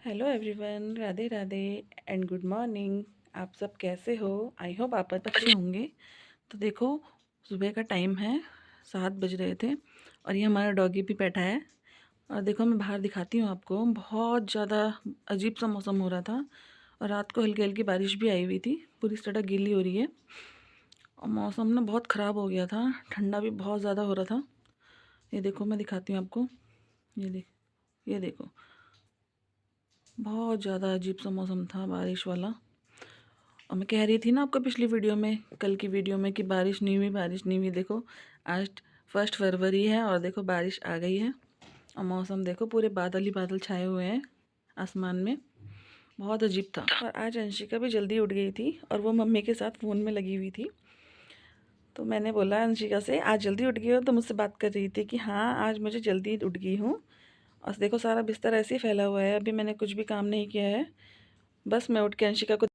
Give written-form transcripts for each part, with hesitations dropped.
Hello everyone, Radhe Radhe and good morning. आप सब कैसे हो? आई होप आप अच्छे होंगे। तो देखो, सुबह का टाइम है, 7 बज रहे थे और ये हमारा डॉगी भी बैठा है। और देखो, मैं बाहर दिखाती हूँ आपको। बहुत ज़्यादा अजीब सा मौसम हो रहा था और रात को हल्की हल्की बारिश भी आई हुई थी। पूरी सड़क गीली हो रही है और मौसम ना बहुत ख़राब हो गया था। ठंडा भी बहुत ज़्यादा हो रहा था। ये देखो, मैं दिखाती हूँ आपको। ये देखो, बहुत ज़्यादा अजीब सा मौसम था, बारिश वाला। और मैं कह रही थी ना आपको पिछली वीडियो में, कल की वीडियो में, कि बारिश नहीं हुई, बारिश नहीं हुई। देखो, आज 1 फरवरी है और देखो बारिश आ गई है। और मौसम देखो, पूरे बादल ही बादल छाए हुए हैं आसमान में। बहुत अजीब था। और आज अंशिका भी जल्दी उठ गई थी और वो मम्मी के साथ फ़ोन में लगी हुई थी। तो मैंने बोला अंशिका से, आज जल्दी उठ गई हो? तो मुझसे बात कर रही थी कि हाँ, आज मुझे जल्दी उठ गई हूँ। और देखो, सारा बिस्तर ऐसे ही फैला हुआ है। अभी मैंने कुछ भी काम नहीं किया है। बस मैं उठ के अंशिका को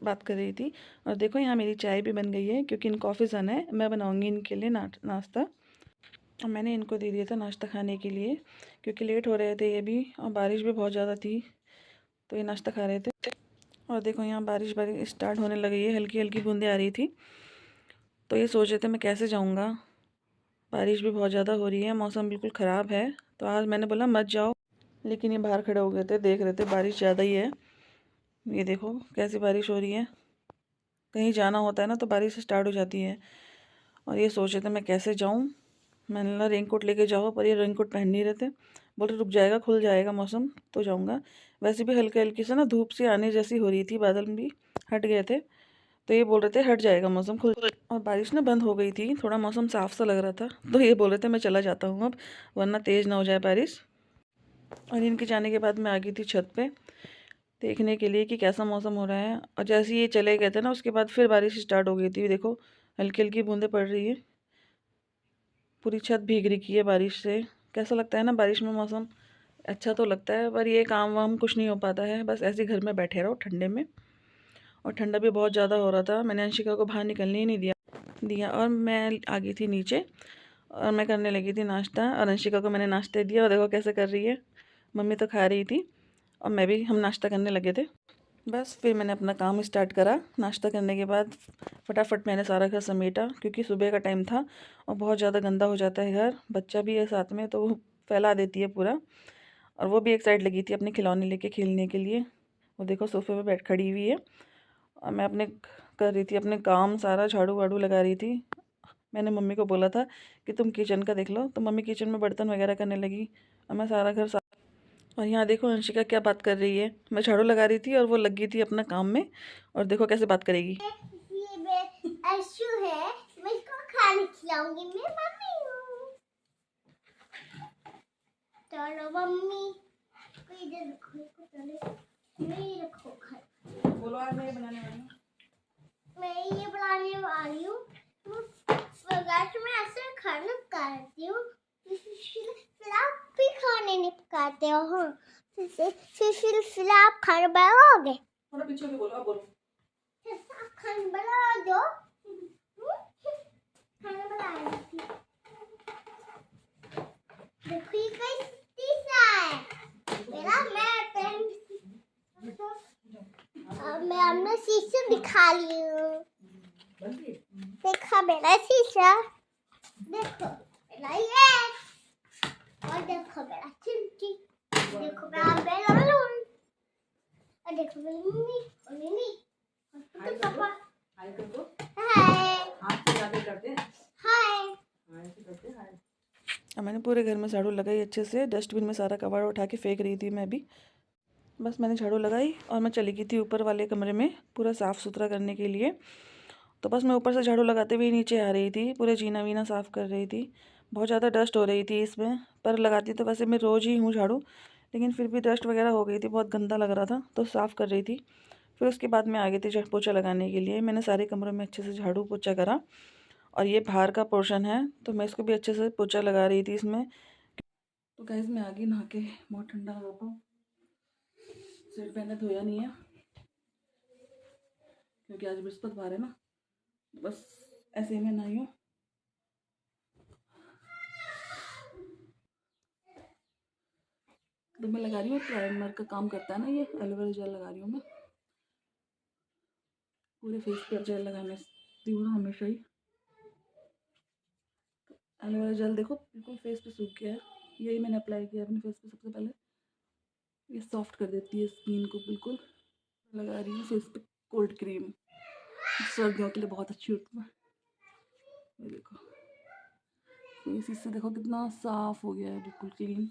बात कर रही थी। और देखो, यहाँ मेरी चाय भी बन गई है क्योंकि इनको ऑफिस जाना है। मैं बनाऊंगी इनके लिए नाश्ता। और मैंने इनको दे दिया था नाश्ता खाने के लिए क्योंकि लेट हो रहे थे ये भी, और बारिश भी बहुत ज़्यादा थी। तो ये नाश्ता खा रहे थे। और देखो, यहाँ बारिश बारिश स्टार्ट होने लगी है, हल्की हल्की बूंदें आ रही थी। तो ये सोच रहे थे मैं कैसे जाऊँगा। बारिश भी बहुत ज़्यादा हो रही है, मौसम बिल्कुल ख़राब है। तो आज मैंने बोला मत जाओ, लेकिन ये बाहर खड़े हो गए थे, देख रहे थे बारिश ज़्यादा ही है। ये देखो कैसी बारिश हो रही है। कहीं जाना होता है ना तो बारिश स्टार्ट हो जाती है। और ये सोच रहे थे मैं कैसे जाऊँ। मैंने बोला रेनकोट लेके जाओ, पर ये रेनकोट पहन नहीं रहे थे। बोल रहे रुक जाएगा, खुल जाएगा मौसम तो जाऊँगा। वैसे भी हल्की हल्की से ना धूप सी आने जैसी हो रही थी, बादल भी हट गए थे। तो ये बोल रहे थे हट जाएगा मौसम, खुल। और बारिश ना बंद हो गई थी, थोड़ा मौसम साफ सा लग रहा था। तो ये बोल रहे थे मैं चला जाता हूँ अब, वरना तेज़ ना हो जाए बारिश। और इनके जाने के बाद मैं आ गई थी छत पे देखने के लिए कि कैसा मौसम हो रहा है। और जैसे ही ये चले गए थे ना, उसके बाद फिर बारिश स्टार्ट हो गई थी। देखो, हल्की हल्की बूंदें पड़ रही है, पूरी छत भीग रही है बारिश से। कैसा लगता है ना बारिश में मौसम, अच्छा तो लगता है, पर ये काम वाम कुछ नहीं हो पाता है। बस ऐसे ही घर में बैठे रहो ठंडे में। और ठंडा भी बहुत ज़्यादा हो रहा था, मैंने अंशिका को बाहर निकलने ही नहीं दिया। और मैं आ गई थी नीचे और मैं करने लगी थी नाश्ता। और अंशिका को मैंने नाश्ते दिया और देखो कैसे कर रही है। मम्मी तो खा रही थी और मैं भी, हम नाश्ता करने लगे थे। बस फिर मैंने अपना काम स्टार्ट करा। नाश्ता करने के बाद फटाफट मैंने सारा घर समेटा क्योंकि सुबह का टाइम था और बहुत ज़्यादा गंदा हो जाता है घर। बच्चा भी है साथ में तो वो फैला देती है पूरा। और वो भी एक साइड लगी थी अपने खिलौने लेके खेलने के लिए। वो देखो सोफे पे बैठ खड़ी हुई है और मैं अपने कर रही थी अपने काम सारा, झाड़ू वाड़ू लगा रही थी। मैंने मम्मी को बोला था कि तुम किचन का देख लो, तो मम्मी किचन में बर्तन वगैरह करने लगी और मैं सारा घर। और यहाँ देखो अंशिका क्या बात कर रही है। मैं झाड़ू लगा रही थी और वो लगी थी अपना काम में। और देखो कैसे बात करेगी। ये अशु है, मैं इसको खाना खिलाऊंगी, मैं मम्मी हूँ। चलो मम्मी, इधर रखो, पहले मैं रखो खाना। बोलो आज मैं बनाने वाली हूँ, मैं ये बनाने वाली हूँ। गैस में ऐसे खाना पकाती हूँ, फिर आप भी खाने नहीं पकाते हो। हाँ, फिर आप खाना बनाओगे। थोड़ा पीछे भी बोलो, आप बोलो। आप खाना बना दो। खाना बना रही थी। देखो ये कैसी है मेरा, मैं अपना शीशा दिखा ली हूँ। देखा मेरा शीशा, देखो मेरा ये, और देखो मेरा चिमटी, देखो मेरा बैलून, और देखो मेरी मम्मी और मिमी और पापा। हाय कर दो। हाय, हाथ से याद करते हैं। हाय, हाय से करते हैं। हाय। अब मैंने पूरे घर में झाड़ू लगाई अच्छे से, डस्टबिन में सारा कबाड़ उठा के फेंक रही थी मैं भी। बस मैंने झाड़ू लगाई और मैं चली गई थी ऊपर वाले कमरे में पूरा साफ़ सुथरा करने के लिए। तो बस मैं ऊपर से झाड़ू लगाते हुए नीचे आ रही थी, पूरे जीना वीना साफ़ कर रही थी। बहुत ज़्यादा डस्ट हो रही थी इसमें, पर लगाती तो वैसे मैं रोज़ ही हूँ झाड़ू, लेकिन फिर भी डस्ट वगैरह हो गई थी, बहुत गंदा लग रहा था तो साफ़ कर रही थी। फिर उसके बाद मैं आ गई थी झाड़ू पोछा लगाने के लिए। मैंने सारे कमरों में अच्छे से झाड़ू पोछा करा। और ये बाहर का पोर्शन है तो मैं इसको भी अच्छे से पोछा लगा रही थी इसमें। तो गाइस मैं आ गई नहा के, बहुत ठंडा हो रहा था, सिर मैंने धोया नहीं है क्योंकि आज बृहस्पतिवार है ना। बस ऐसे ही मैं नहाई हूँ। तो मैं लगा रही हूँ, प्राइमर का काम करता है ना ये, एलोवेरा जेल लगा रही हूँ मैं। पूरे फेस पर जेल लगाने हूँ ना हमेशा ही। एलोवेरा जेल देखो बिल्कुल फेस पे सूख गया है, यही मैंने अप्लाई किया अपने फेस पे सबसे पहले। ये सॉफ्ट कर देती है स्किन को बिल्कुल। लगा रही हूँ फेस पे कोल्ड क्रीम, सर्दियों के लिए बहुत अच्छी होती है। ये देखो फेस इससे देखो कितना साफ हो गया है, बिल्कुल क्लीन।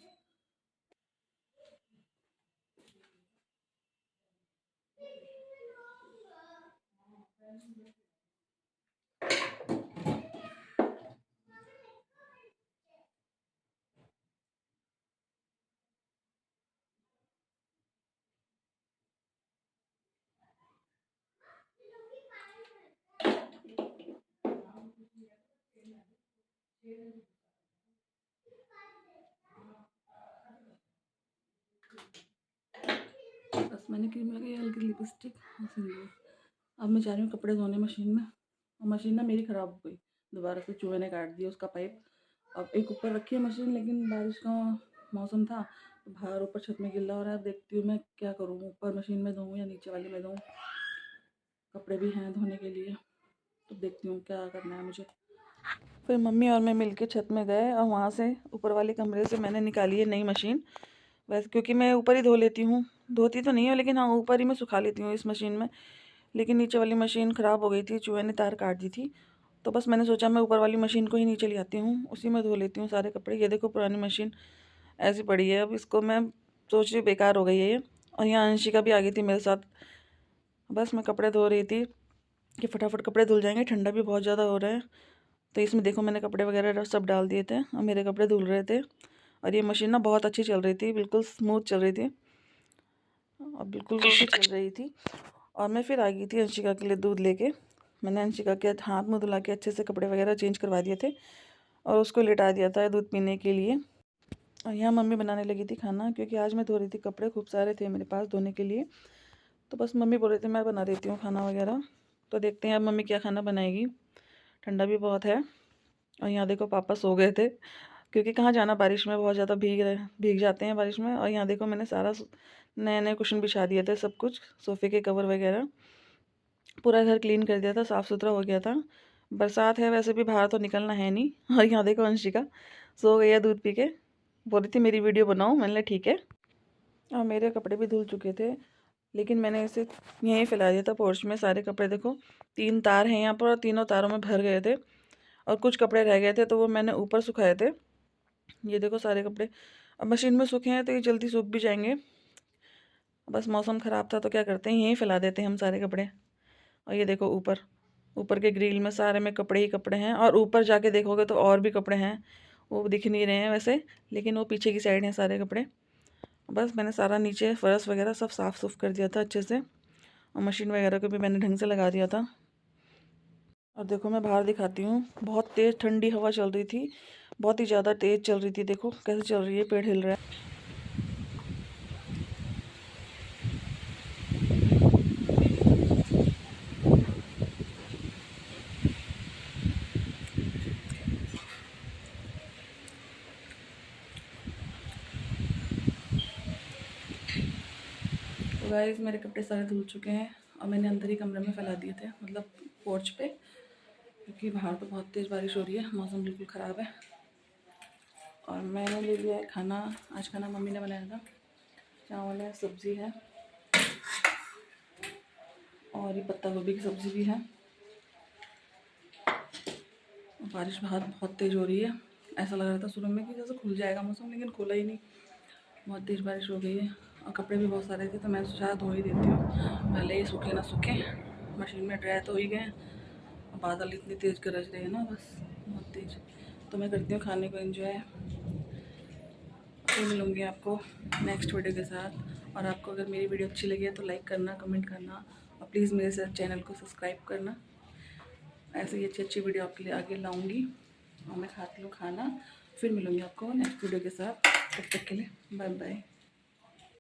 बस मैंने क्रीम लगाई, हल्की लिपस्टिक और सिंदूर। अब मैं जा रही हूँ कपड़े धोने मशीन में। और मशीन ना मेरी ख़राब हो गई, दोबारा से चूहे ने काट दिया उसका पाइप। अब एक ऊपर रखी है मशीन, लेकिन बारिश का मौसम था तो बाहर ऊपर छत में गिल्ला हो रहा है। देखती हूँ मैं क्या करूँ, ऊपर मशीन में धोऊँ या नीचे वाली में धोऊँ। कपड़े भी हैं धोने के लिए, तो देखती हूँ क्या करना है मुझे। फिर मम्मी और मैं मिलके छत में गए और वहाँ से ऊपर वाले कमरे से मैंने निकाली है नई मशीन। वैसे क्योंकि मैं ऊपर ही धो लेती हूँ, धोती तो नहीं हूँ लेकिन हाँ ऊपर ही मैं सुखा लेती हूँ इस मशीन में। लेकिन नीचे वाली मशीन ख़राब हो गई थी, चूहे ने तार काट दी थी। तो बस मैंने सोचा मैं ऊपर वाली मशीन को ही नीचे ले आती हूँ, उसी में धो लेती हूँ सारे कपड़े। ये देखो पुरानी मशीन ऐसी पड़ी है, अब इसको मैं सोच रही बेकार हो गई है ये। और यहाँ अंशिका भी आ गई थी मेरे साथ। बस मैं कपड़े धो रही थी कि फटाफट कपड़े धुल जाएंगे, ठंडा भी बहुत ज़्यादा हो रहा है। तो इसमें देखो मैंने कपड़े वगैरह सब डाल दिए थे और मेरे कपड़े धुल रहे थे। और ये मशीन ना बहुत अच्छी चल रही थी, बिल्कुल स्मूथ चल रही थी और बिल्कुल अच्छी चल रही थी। और मैं फिर आ गई थी अंशिका के लिए दूध लेके। मैंने अंशिका के हाथ मुँह धुला के अच्छे से कपड़े वगैरह चेंज करवा दिए थे और उसको लिटा दिया था दूध पीने के लिए। और यहाँ मम्मी बनाने लगी थी खाना, क्योंकि आज मैं धो रही थी कपड़े, खूब सारे थे मेरे पास धोने के लिए। तो बस मम्मी बोल रही थी मैं बना देती हूँ खाना वगैरह। तो देखते हैं अब मम्मी क्या खाना बनाएगी। ठंडा भी बहुत है। और यहाँ देखो पापा सो गए थे, क्योंकि कहाँ जाना बारिश में, बहुत ज़्यादा भीग जाते हैं बारिश में। और यहाँ देखो मैंने सारा नए नए कुशन बिछा दिए थे, सब कुछ सोफ़े के कवर वगैरह पूरा घर क्लीन कर दिया था, साफ़ सुथरा हो गया था। बरसात है वैसे भी, बाहर तो निकलना है नहीं। और यहाँ देखो अंशिका सो गई है दूध पी के, बोल रही थी मेरी वीडियो बनाओ। मैंने कहा ठीक है। और मेरे कपड़े भी धुल चुके थे, लेकिन मैंने इसे यहीं फैला दिया था पोर्च में। सारे कपड़े देखो 3 तार हैं यहाँ पर और तीनों तारों में भर गए थे। और कुछ कपड़े रह गए थे तो वो मैंने ऊपर सुखाए थे। ये देखो सारे कपड़े अब मशीन में सूखे हैं तो ये जल्दी सूख भी जाएंगे। बस मौसम ख़राब था तो क्या करते हैं, यहीं फैला देते हैं हम सारे कपड़े। और ये देखो ऊपर ऊपर के ग्रिल में सारे में कपड़े ही कपड़े हैं। और ऊपर जाके देखोगे तो और भी कपड़े हैं, वो दिख नहीं रहे हैं वैसे, लेकिन वो पीछे की साइड हैं सारे कपड़े। बस मैंने सारा नीचे फर्श वगैरह सब साफ़ सुफ कर दिया था अच्छे से, और मशीन वगैरह को भी मैंने ढंग से लगा दिया था। और देखो मैं बाहर दिखाती हूँ, बहुत तेज़ ठंडी हवा चल रही थी, बहुत ही ज़्यादा तेज़ चल रही थी। देखो कैसे चल रही है, पेड़ हिल रहा है। तो गाइस मेरे कपड़े सारे धुल चुके हैं और मैंने अंदर ही कमरे में फैला दिए थे, मतलब पोर्च पे, क्योंकि बाहर तो बहुत तेज़ बारिश हो रही है, मौसम बिल्कुल ख़राब है। और मैंने ले लिया है खाना। आज खाना मम्मी ने बनाया था, चावल है, सब्ज़ी है और ये पत्ता गोभी की सब्ज़ी भी है। बारिश बाहर बहुत तेज़ हो रही है, ऐसा लग रहा था सुबह में कि जैसे खुल जाएगा मौसम, लेकिन खुला ही नहीं, बहुत तेज़ बारिश हो गई है। और कपड़े भी बहुत सारे थे तो मैं सोचा धो ही देती हूँ, भले ही सूखे ना सूखे, मशीन में ड्राई तो हो ही गए। बादल इतनी तेज़ गरज रहे हैं ना, बस बहुत तेज़। तो मैं करती हूँ खाने को एंजॉय, फिर मिलूँगी आपको नेक्स्ट वीडियो के साथ। और आपको अगर मेरी वीडियो अच्छी लगी है तो लाइक करना, कमेंट करना और प्लीज़ मेरे साथ चैनल को सब्सक्राइब करना। ऐसे ही अच्छी अच्छी वीडियो आपके लिए आगे लाऊंगी। और मैं खाती हूँ खाना, फिर मिलूँगी आपको नेक्स्ट वीडियो के साथ। तब तक के लिए बाय बाय।